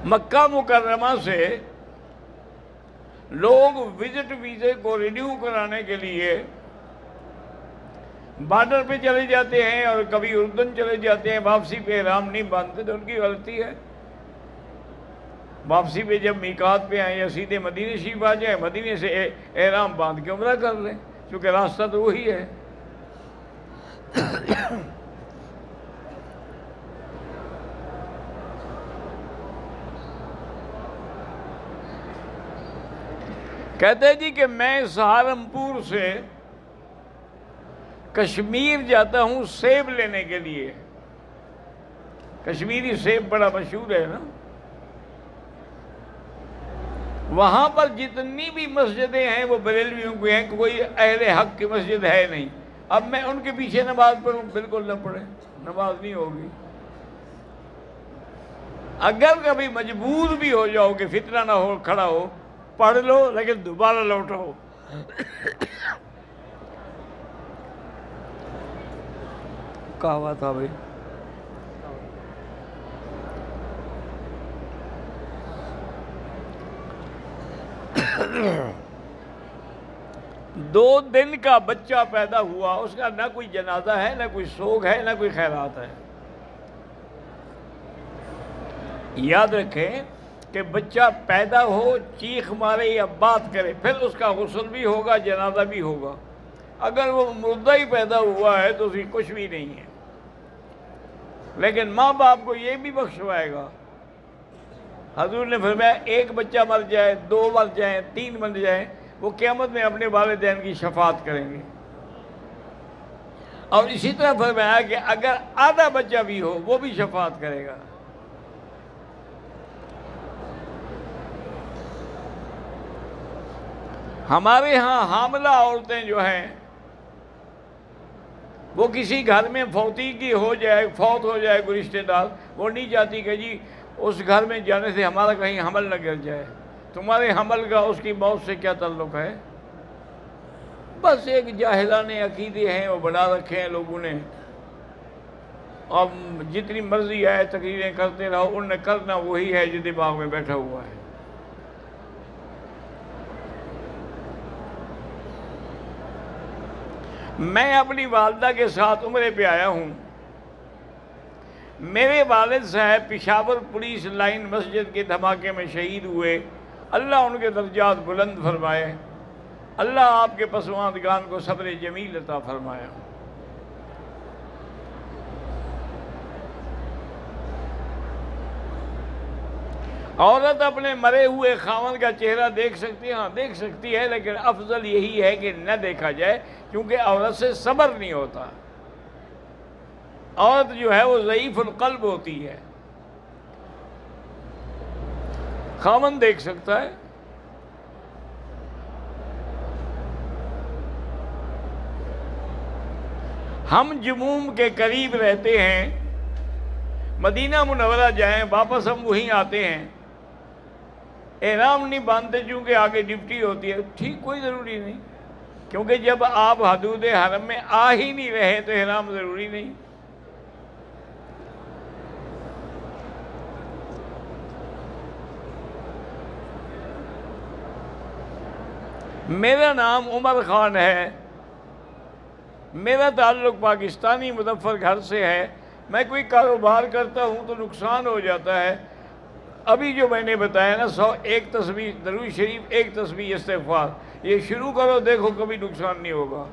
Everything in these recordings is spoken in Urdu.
مکہ مکرمہ سے لوگ وزٹ ویزے کو رینیو کرانے کے لیے بارڈر پہ چلے جاتے ہیں اور کبھی اردن چلے جاتے ہیں، واپسی پہ احرام نہیں باندھتے، تو ان کی غلطی ہے۔ واپسی پہ جب میقات پہ آئیں یا سیدھے مدینے شریف آ جائیں، مدینے سے احرام باندھ کے عمرہ کر لیں، کیونکہ راستہ تو وہی ہے۔ کہتے جی کہ میں سہارنپور سے کشمیر جاتا ہوں سیب لینے کے لیے۔ کشمیری سیب بڑا مشہور ہے نا۔ وہاں پر جتنی بھی مسجدیں ہیں وہ بریلویوں کی ہیں، کوئی اہل حق کی مسجد ہے نہیں۔ اب میں ان کے پیچھے نماز پڑھوں؟ بالکل نہ پڑھیں، نماز نہیں ہوگی۔ اگر کبھی مجبور بھی ہو جاؤ کہ فتنہ نہ ہو کھڑا ہو، پڑھ لو لیکن دوبارہ لوٹو۔ کہا ہوا تھا بھائی؟ دو دن کا بچہ پیدا ہوا، اس کا نہ کوئی جنازہ ہے، نہ کوئی سوگ ہے، نہ کوئی خیرات ہے۔ یاد رکھیں کہ بچہ پیدا ہو، چیخ مارے یا بات کرے، پھر اس کا غسل بھی ہوگا، جنازہ بھی ہوگا۔ اگر وہ مردہ ہی پیدا ہوا ہے تو اس کی کچھ بھی نہیں ہے۔ لیکن ماں باپ کو یہ بھی بخشوائے گا۔ حضور نے فرمایا ایک بچہ مر جائے، 2 مر جائیں، 3 مر جائیں، وہ قیامت میں اپنے والدین کی شفاعت کریں گے۔ اور اسی طرح فرمایا کہ اگر آدھا بچہ بھی ہو وہ بھی شفاعت کرے گا۔ ہمارے ہاں حاملہ عورتیں جو ہیں وہ کسی گھر میں فوتیگی ہو جائے، فوت ہو جائے کوئی رشتہ دار، وہ نہیں چاہتی کہ جی اس گھر میں جانے سے ہمارا کہیں حمل نہ گر جائے۔ تمہارے حمل کا اس کی موت سے کیا تعلق ہے؟ بس ایک جاہلانہ عقیدے ہیں وہ بنا رکھے ہیں لوگوں نے، اب جتنی مرضی آئے تقریریں کرتے رہو، انہوں نے کرنا وہی ہے جو دماغ میں بیٹھا ہوا ہے۔ میں اپنی والدہ کے ساتھ عمرے پہ آیا ہوں۔ میرے والد صاحب پشاور پولیس لائن مسجد کے دھماکے میں شہید ہوئے، اللہ ان کے درجات بلند فرمائے، اللہ آپ کے پسماندگان کو صبر جمیل عطا فرمایا۔ عورت اپنے مرے ہوئے خاوند کا چہرہ دیکھ سکتی ہے؟ ہاں دیکھ سکتی ہے، لیکن افضل یہی ہے کہ نہ دیکھا جائے، کیونکہ عورت سے صبر نہیں ہوتا۔ عورت جو ہے وہ ضعیف القلب ہوتی ہے۔ خاوند دیکھ سکتا ہے۔ ہم جموم کے قریب رہتے ہیں، مدینہ منورہ جائیں واپس ہم وہیں آتے ہیں، احرام نہیں باندھتے چونکہ آگے ڈیوٹی ہوتی ہے، ٹھیک، کوئی ضروری نہیں، کیونکہ جب آپ حدود حرم میں آ ہی نہیں رہے تو احرام ضروری نہیں۔ میرا نام عمر خان ہے، میرا تعلق پاکستانی مظفر گھر سے ہے، میں کوئی کاروبار کرتا ہوں تو نقصان ہو جاتا ہے، ابھی جو میں نے بتایا نا 101 تسبیح درود شریف، 1 تسبیح استغفار، یہ شروع کرو، دیکھو کبھی نقصان نہیں ہوگا۔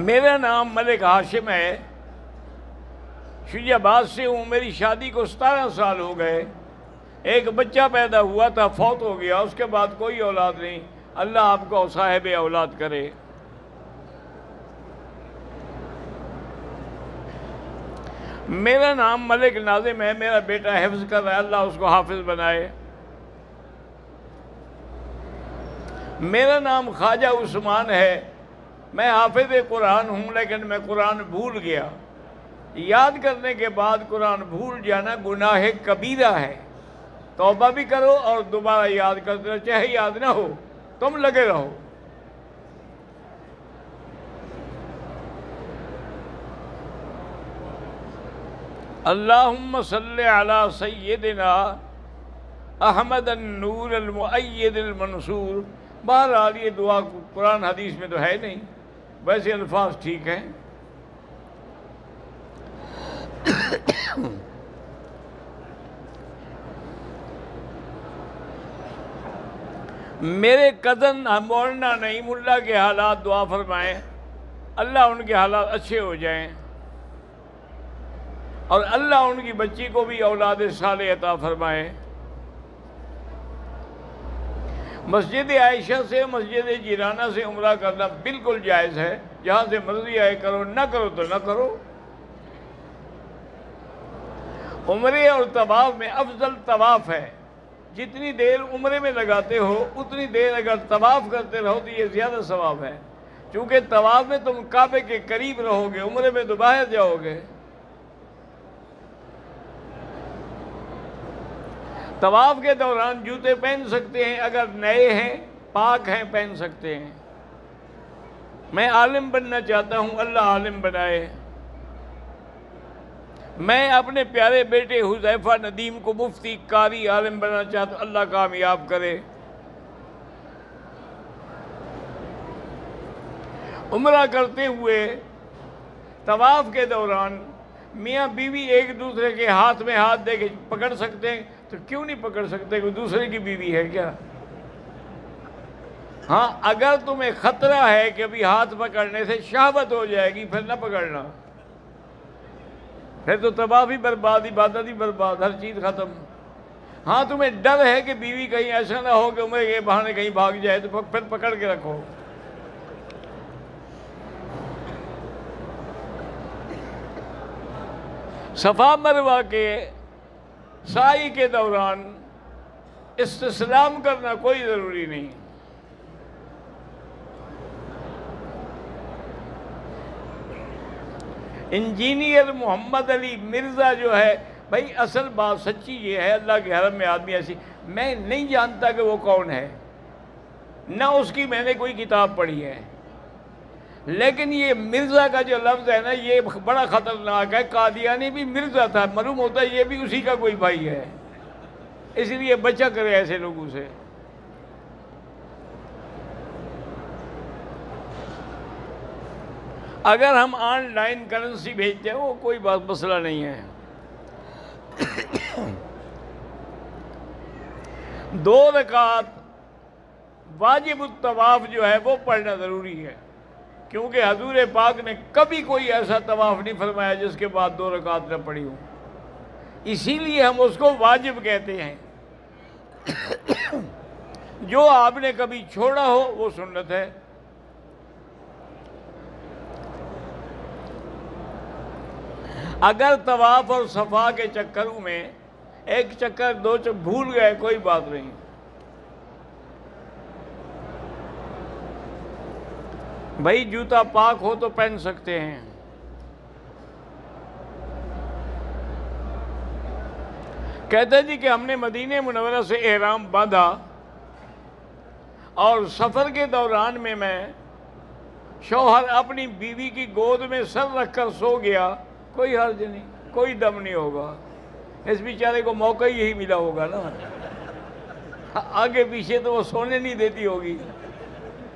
میرا نام ملک ہاشم ہے، شجاع آباد سے ہوں، میری شادی کو 17 سال ہو گئے، ایک بچہ پیدا ہوا تھا، فوت ہو گیا، اس کے بعد کوئی اولاد نہیں، اللہ آپ کو صاحب اولاد کرے۔ میرا نام ملک ناظم ہے، میرا بیٹا حفظ کر رہا ہے، اللہ اس کو حافظ بنائے۔ میرا نام خواجہ عثمان ہے، میں حافظ قرآن ہوں، لیکن میں قرآن بھول گیا۔ یاد کرنے کے بعد قرآن بھول جانا گناہ کبیرہ ہے، توبہ بھی کرو اور دوبارہ یاد کرتے رہو، چاہے یاد نہ ہو، تم لگے رہو۔ اللہم صلی علی سیدنا احمد النور المؤید المنصور. بہرحال یہ دعا قرآن حدیث میں تو ہے نہیں، ویسے الفاظ ٹھیک ہیں. میرے کزن مولانا نعیم اللہ کے حالات دعا فرمائیں، اللہ ان کے حالات اچھے ہو جائیں، اور اللہ ان کی بچی کو بھی اولاد صالح عطا فرمائے. مسجد عائشہ سے مسجد جیرانہ سے عمرہ کرنا بالکل جائز ہے، جہاں سے مرضی آئے کرو، نہ کرو تو نہ کرو. عمرے اور طواف میں افضل طواف ہے. جتنی دیر عمرے میں لگاتے ہو اتنی دیر اگر طواف کرتے رہو تو یہ زیادہ ثواب ہے، چونکہ طواف میں تم کعبے کے قریب رہو گے، عمرے میں تو باہر جاؤ گے. طواف کے دوران جوتے پہن سکتے ہیں، اگر نئے ہیں پاک ہیں پہن سکتے ہیں. میں عالم بننا چاہتا ہوں، اللہ عالم بنائے. میں اپنے پیارے بیٹے حذیفہ ندیم کو مفتی قاری عالم بننا چاہتا ہوں، اللہ کامیاب کرے. عمرہ کرتے ہوئے طواف کے دوران میاں بیوی ایک دوسرے کے ہاتھ میں ہاتھ دے کے پکڑ سکتے ہیں، تو کیوں نہیں پکڑ سکتے؟ کوئی دوسرے کی بیوی ہے کیا؟ ہاں، اگر تمہیں خطرہ ہے کہ ابھی ہاتھ پکڑنے سے شہوت ہو جائے گی پھر نہ پکڑنا، پھر تو طواف ہی برباد، عبادت ہی برباد، ہر چیز ختم. ہاں، تمہیں ڈر ہے کہ بیوی کہیں ایسا نہ ہو کہ عمرے کے بہانے کہیں بھاگ جائے تو پھر پکڑ کے رکھو. صفا مروہ کے سعی کے دوران استسلام کرنا کوئی ضروری نہیں. انجینئر محمد علی مرزا جو ہے، بھائی اصل بات سچی یہ ہے، اللہ کے حرم میں آدمی ایسی، میں نہیں جانتا کہ وہ کون ہے، نہ اس کی میں نے کوئی کتاب پڑھی ہے، لیکن یہ مرزا کا جو لفظ ہے نا یہ بڑا خطرناک ہے. قادیانی بھی مرزا تھا، معلوم ہوتا ہے یہ بھی اسی کا کوئی بھائی ہے، اس لیے بچا کرے ایسے لوگوں سے. اگر ہم آن لائن کرنسی بھیجتے ہیں وہ کوئی بات مسئلہ نہیں ہے. 2 رکعت واجب الطواف جو ہے وہ پڑھنا ضروری ہے، کیونکہ حضور پاک نے کبھی کوئی ایسا طواف نہیں فرمایا جس کے بعد 2 رکعت نہ پڑھی ہوں، اسی لیے ہم اس کو واجب کہتے ہیں. جو آپ نے کبھی چھوڑا ہو وہ سنت ہے. اگر طواف اور صفا کے چکروں میں ایک چکر 2 چکر بھول گئے کوئی بات نہیں. بھائی جوتا پاک ہو تو پہن سکتے ہیں. کہتے جی کہ ہم نے مدینہ منورہ سے احرام باندھا اور سفر کے دوران میں شوہر اپنی بیوی کی گود میں سر رکھ کر سو گیا، کوئی حرج نہیں، کوئی دم نہیں ہوگا. اس بیچارے کو موقع ہی یہی ملا ہوگا نا، آگے پیچھے تو وہ سونے نہیں دیتی ہوگی.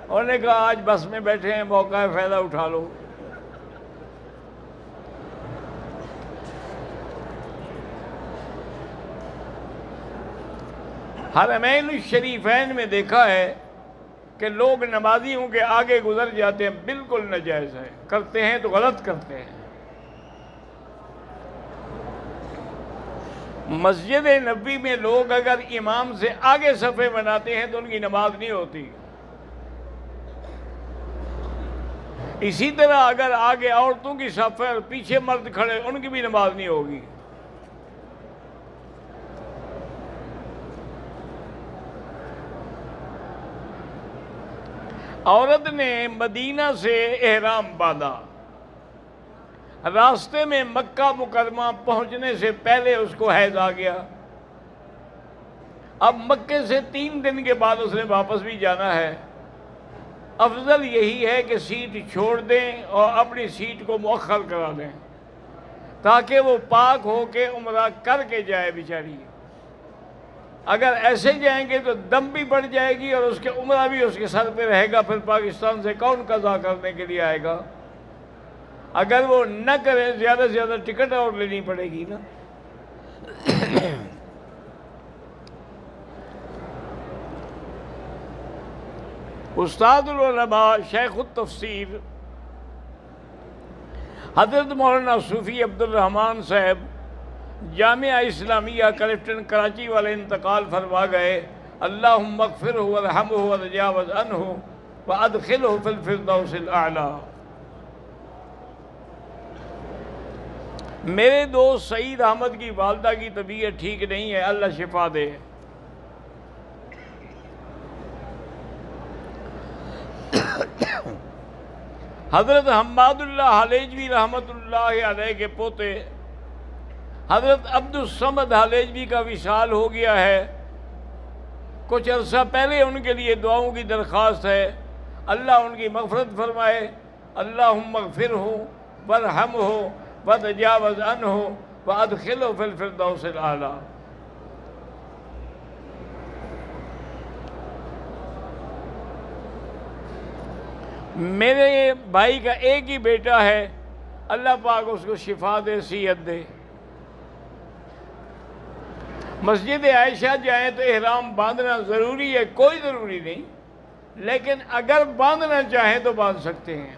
انہوں نے کہا آج بس میں بیٹھے ہیں، موقع ہے، فائدہ اٹھا لو. حرمین الشریفین میں دیکھا ہے کہ لوگ نمازیوں کے آگے گزر جاتے ہیں، بالکل ناجائز ہے، کرتے ہیں تو غلط کرتے ہیں. مسجد نبوی میں لوگ اگر امام سے آگے صفیں بناتے ہیں تو ان کی نماز نہیں ہوتی. اسی طرح اگر آگے عورتوں کی صف ہے اور پیچھے مرد کھڑے ان کی بھی نماز نہیں ہوگی. عورت نے مدینہ سے احرام باندھا، راستے میں مکہ مکرمہ پہنچنے سے پہلے اس کو حیض آ گیا. اب مکے سے 3 دن کے بعد اس نے واپس بھی جانا ہے. افضل یہی ہے کہ سیٹ چھوڑ دیں اور اپنی سیٹ کو مؤخر کرا دیں. تاکہ وہ پاک ہو کے عمرہ کر کے جائے بیچاری. اگر ایسے جائیں گے تو دم بھی بڑھ جائے گی اور اس کے عمرہ بھی اس کے سر پہ رہے گا، پھر پاکستان سے کون قضا کرنے کے لیے آئے گا؟ اگر وہ نہ کریں زیادہ سے زیادہ ٹکٹ اور لینی پڑے گی نا. استاد العلماء شیخ التفسیر حضرت مولانا صوفی عبد الرحمن صاحب جامعہ اسلامیہ کلفٹن کراچی والے انتقال فرما گئے. اللہم اغفرہ ورحمہ وتجاوز عنہ وادخلہ فی الفردوس الاعلی. میرے دوست سعید احمد کی والدہ کی طبیعت ٹھیک نہیں ہے، اللہ شفا دے. حضرت حماد اللہ حلیجوی رحمت اللہ علیہ کے پوتے حضرت عبد الصمد حلیجوی کا وصال ہو گیا ہے. کچھ عرصہ پہلے ان کے لیے دعاؤں کی درخواست ہے. اللہ ان کی مغفرت فرمائے. اللہم اغفرہ ورحمہ وتجاوز عنہ وادخلہ فی الفردوس الاعلی. میرے بھائی کا ایک ہی بیٹا ہے، اللہ پاک اس کو شفا دے، صحت دے. مسجد عائشہ جائیں تو احرام باندھنا ضروری ہے، کوئی ضروری نہیں، لیکن اگر باندھنا چاہیں تو باندھ سکتے ہیں.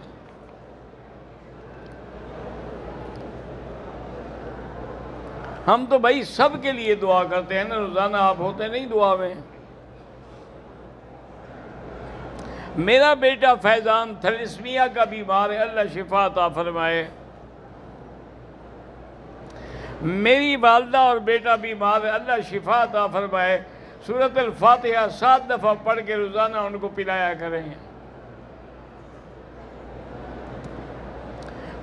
ہم تو بھائی سب کے لیے دعا کرتے ہیں نا روزانہ، آپ ہوتے نہیں دعا میں. میرا بیٹا فیضان تھیلیسیمیا کا بیمار ہے، اللہ شفا عطا فرمائے. میری والدہ اور بیٹا بیمار ہے، اللہ شفا عطا فرمائے. سورۃ الفاتحہ 7 دفعہ پڑھ کے روزانہ ان کو پلایا کریں.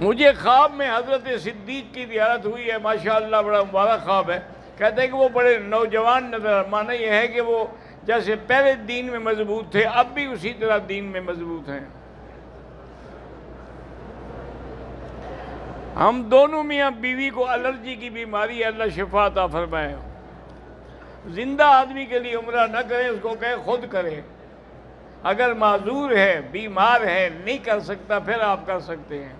مجھے خواب میں حضرت صدیق کی زیارت ہوئی ہے، ماشاءاللہ بڑا مبارک خواب ہے. کہتے ہیں کہ وہ بڑے نوجوان نظر، معنی یہ ہے کہ وہ جیسے پہلے دین میں مضبوط تھے اب بھی اسی طرح دین میں مضبوط ہیں. ہم دونوں میاں بیوی کو الرجی کی بیماری ہے، اللہ شفا عطا فرمائے. زندہ آدمی کے لیے عمرہ نہ کرے، اس کو کہے خود کرے. اگر معذور ہے، بیمار ہے، نہیں کر سکتا، پھر آپ کر سکتے ہیں.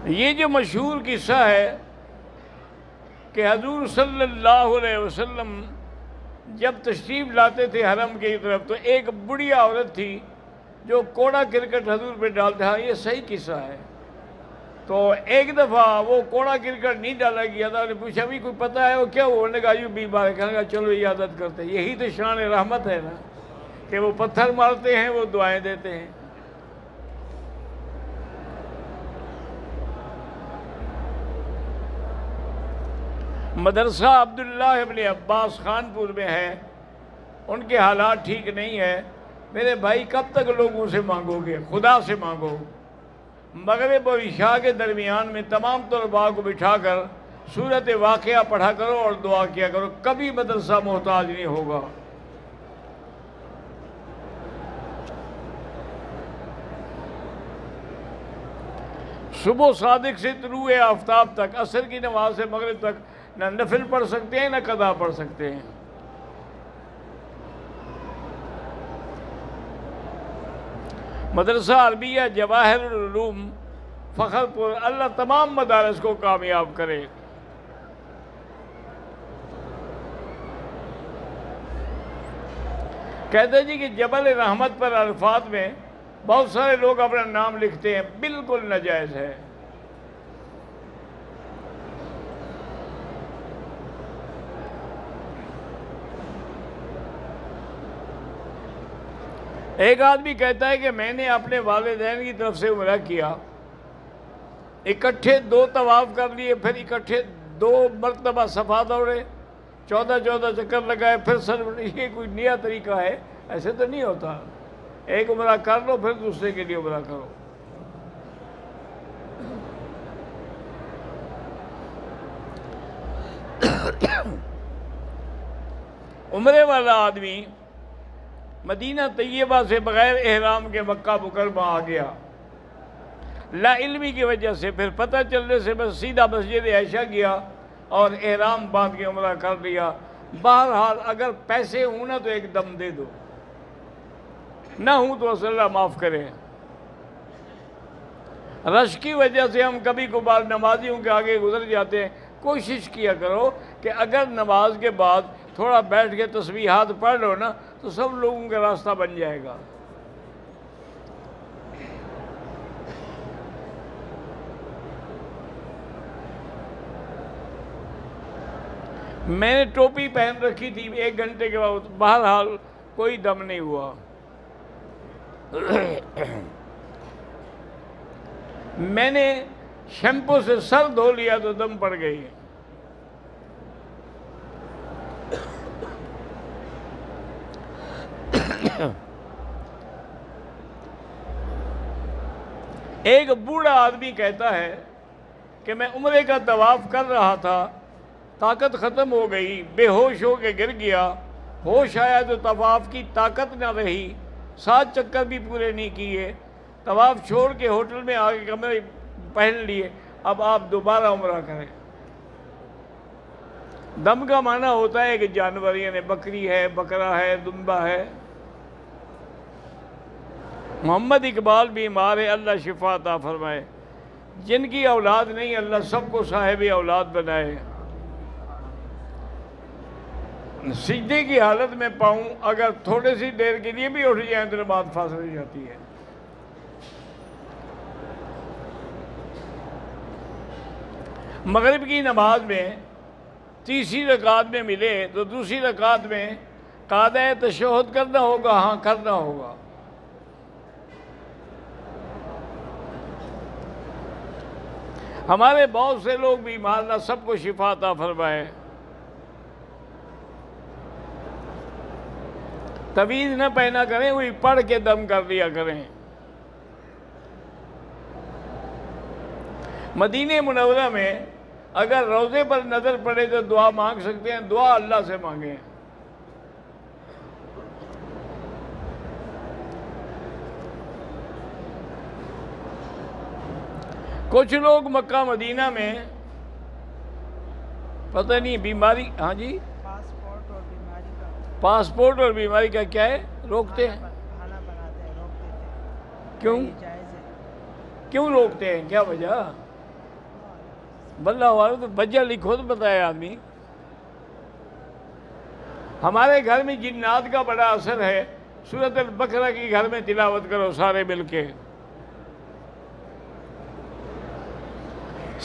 یہ جو مشہور قصہ ہے کہ حضور صلی اللہ علیہ وسلم جب تشریف لاتے تھے حرم کی طرف تو ایک بڑھیا عورت تھی جو کوڑا کرکٹ حضور پہ ڈالتے. ہاں یہ صحیح قصہ ہے. تو ایک دفعہ وہ کوڑا کرکٹ نہیں ڈالا گیا تھا. انہوں نے پوچھا بھی کوئی پتہ ہے وہ کیا ہوا؟ انہوں نے کہا یوں بیمار ہے. کہنے کہا چلو عیادت کرتے ہیں. یہی تو شان رحمت ہے نا کہ وہ پتھر مارتے ہیں، وہ دعائیں دیتے ہیں. مدرسہ عبداللہ ابن عباس خانپور میں ہے، ان کے حالات ٹھیک نہیں ہے. میرے بھائی کب تک لوگوں سے مانگو گے؟ خدا سے مانگو. مغرب اور عشاء کے درمیان میں تمام طلباء کو بٹھا کر سورۃ واقعہ پڑھا کرو اور دعا کیا کرو، کبھی مدرسہ محتاج نہیں ہوگا. صبح صادق سے طلوع آفتاب تک، عصر کی نماز سے مغرب تک نہ نفل پڑھ سکتے ہیں نہ قضا پڑھ سکتے ہیں. مدرسہ عربیہ جواہر العلوم فخرپور، اللہ تمام مدارس کو کامیاب کرے. کہتے جی کہ جبل رحمت پر عرفات میں بہت سارے لوگ اپنا نام لکھتے ہیں، بالکل ناجائز ہے. ایک آدمی کہتا ہے کہ میں نے اپنے والدین کی طرف سے عمرہ کیا، اکٹھے 2 طواف کر لیے، پھر اکٹھے 2 مرتبہ صفا دوڑے، 14 چکر لگائے، پھر سر. یہ کوئی نیا طریقہ ہے؟ ایسے تو نہیں ہوتا. ایک عمرہ کر لو پھر دوسرے کے لیے عمرہ کرو. عمرے والا آدمی مدینہ طیبہ سے بغیر احرام کے مکہ مکرمہ آ گیا، لا علمی کی وجہ سے، پھر پتہ چلنے سے بس سیدھا مسجد عائشہ گیا اور احرام باندھ کے عمرہ کر لیا۔ بہرحال اگر پیسے ہوں نا تو ایک دم دے دو، نہ ہوں تو صلی اللہ معاف کرے۔ رش کی وجہ سے ہم کبھی کبھار نمازیوں کے آگے گزر جاتے ہیں، کوشش کیا کرو کہ اگر نماز کے بعد تھوڑا بیٹھ کے تسبیحات پڑھ لو نا تو سب لوگوں کا راستہ بن جائے گا۔ میں نے ٹوپی پہن رکھی تھی 1 گھنٹے کے بعد، بہرحال کوئی دم نہیں ہوا۔ میں نے شیمپو سے سر دھو لیا تو دم پڑ گئی۔ ایک بوڑھا آدمی کہتا ہے کہ میں عمرے کا طواف کر رہا تھا، طاقت ختم ہو گئی، بے ہوش ہو کے گر گیا، ہوش آیا تو طواف کی طاقت نہ رہی، 7 چکر بھی پورے نہیں کیے، طواف چھوڑ کے ہوٹل میں آ کے کمرے پہن لیے، اب آپ دوبارہ عمرہ کریں۔ دم کا معنی ہوتا ہے کہ جانور، یعنی بکری ہے، بکرا ہے، دمبا ہے۔ محمد اقبال بیمار ہے، اللہ شفا عطا فرمائے۔ جن کی اولاد نہیں، اللہ سب کو صاحب اولاد بنائے۔ سجدے کی حالت میں پاؤں اگر تھوڑے سی دیر کے لیے بھی اٹھ جائیں تو نماز فاسد ہو جاتی ہے۔ مغرب کی نماز میں تیسری رکعت میں ملے تو دوسری رکعت میں قاعدہ تشہد کرنا ہوگا، ہاں کرنا ہوگا۔ ہمارے بہت سے لوگ بیمار، اللہ سب کو شفا عطا فرمائے۔ تعویذ نہ پہنا کریں، وہی پڑھ کے دم کر دیا کریں۔ مدینہ منورہ میں اگر روضے پر نظر پڑے تو دعا مانگ سکتے ہیں، دعا اللہ سے مانگیں۔ کچھ لوگ مکہ مدینہ میں پتہ نہیں بیماری، ہاں جی، پاسپورٹ اور بیماری کا کیا ہے، روکتے ہیں؟ کھانا بناتے ہیں، روک دیتے ہیں۔ کیوں؟ یہ جائز ہے۔ کیوں روکتے ہیں، کیا وجہ؟ بلّہ والے تو وجہ لکھو تو بتائے آدمی۔ ہمارے گھر میں جنات کا بڑا اثر ہے، سورۃ البقرہ کی گھر میں تلاوت کرو سارے مل کے۔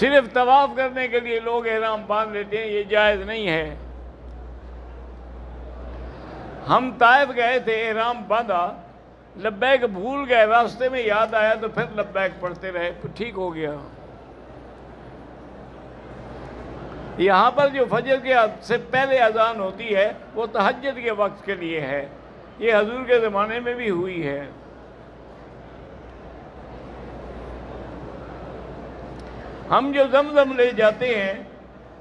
صرف طواف کرنے کے لیے لوگ احرام باندھ لیتے ہیں، یہ جائز نہیں ہے۔ ہم طائف گئے تھے، احرام باندھا، لبیک بھول گئے، راستے میں یاد آیا تو پھر لبیک پڑھتے رہے، ٹھیک ہو گیا۔ یہاں پر جو فجر کے سے پہلے اذان ہوتی ہے وہ تہجد کے وقت کے لیے ہے، یہ حضور کے زمانے میں بھی ہوئی ہے۔ ہم جو زمزم لے جاتے ہیں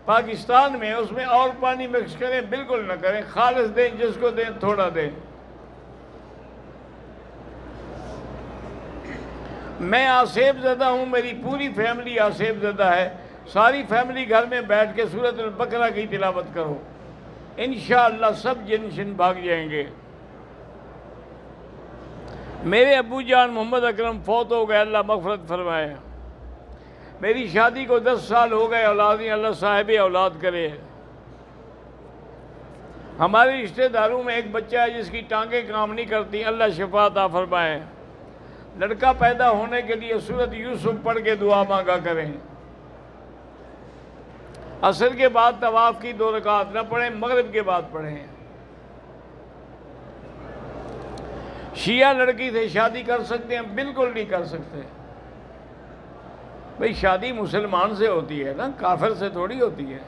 پاکستان میں، اس میں اور پانی مکس کریں بالکل نہ کریں، خالص دیں، جس کو دیں تھوڑا دیں۔ میں آصف زدہ ہوں، میری پوری فیملی آصف زدہ ہے، ساری فیملی گھر میں بیٹھ کے سورۃ البقرہ کی تلاوت کرو، انشاءاللہ سب جن شن بھاگ جائیں گے۔ میرے ابو جان محمد اکرم فوت ہو گئے، اللہ مغفرت فرمائے۔ میری شادی کو 10 سال ہو گئے، اولاد نہیں، اللہ صاحب اولاد کرے۔ ہمارے رشتہ داروں میں ایک بچہ ہے جس کی ٹانگیں کام نہیں کرتی، اللہ شفا عطا فرمائے۔ لڑکا پیدا ہونے کے لیے سورۃ یوسف پڑھ کے دعا مانگا کریں۔ عصر کے بعد طواف کی 2 رکعت نہ پڑھیں، مغرب کے بعد پڑھیں۔ شیعہ لڑکی سے شادی کر سکتے ہیں؟ بالکل نہیں کر سکتے۔ بھئی شادی مسلمان سے ہوتی ہے نا، کافر سے تھوڑی ہوتی ہے۔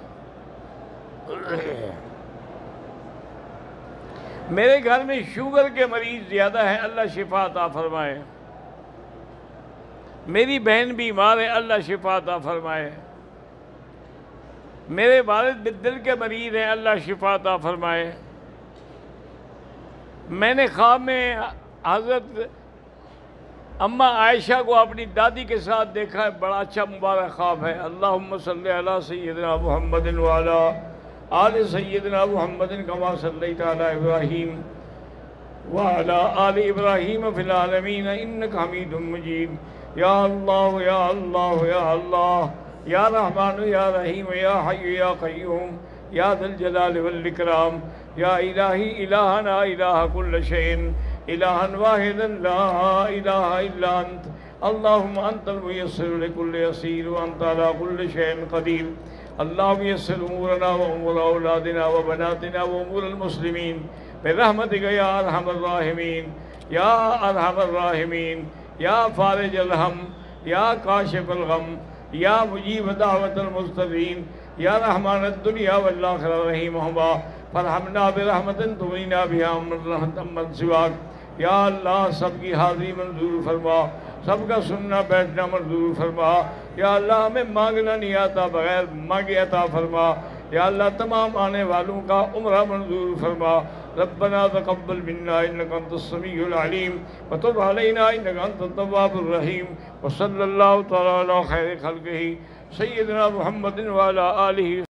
میرے گھر میں شوگر کے مریض زیادہ ہیں، اللہ شفا عطا فرمائے۔ میری بہن بیمار ہے، اللہ شفا عطا فرمائے۔ میرے والد دل کے مریض ہیں، اللہ شفا عطا فرمائے۔ میں نے خواب میں حضرت اماں عائشہ کو اپنی دادی کے ساتھ دیکھا ہے، بڑا اچھا مبارک خواب ہے۔ اللہم صلی علی سیدنا محمد وعلی آل سیدنا محمد کما صلیت علی ابراہیم وعلی آل ابراہیم فی العالمین انک حمید مجید۔ یا اللہ یا اللہ یا اللہ یا رحمان یا رحیم یا حی یا قیوم یا ذی الجلال والاکرام یا الہی الہنا الہ کل شیء الہا واحدا لا الہ الا انت اللہم انت المیسر لکل یسیر وانت علی کل شیء قدیر۔ اللہم یسر امورنا وامور اولادنا وبناتنا وامور المسلمین برحمتک یا ارحم الراحمین یا ارحم الراحمین یا فارج الہم یا کاشف الغم یا مجیب دعوت المضطرین یا رحمان الدنیا والآخرہ رحیمہما فرحمنا برحمت تغنینا بها من سواک۔ یا اللہ سب کی حاضری منظور فرما، سب کا سننا بیٹھنا منظور فرما۔ یا اللہ ہمیں مانگنا نہیں آتا، بغیر مانگے عطا فرما۔ یا اللہ تمام آنے والوں کا عمرہ منظور فرما۔ ربنا تقبل منا انک انت السمیع العلیم وتب علینا انک انت التواب الرحیم وصلی اللہ تعالی علی خیر خلقہ سیدنا محمد وعلی آلہ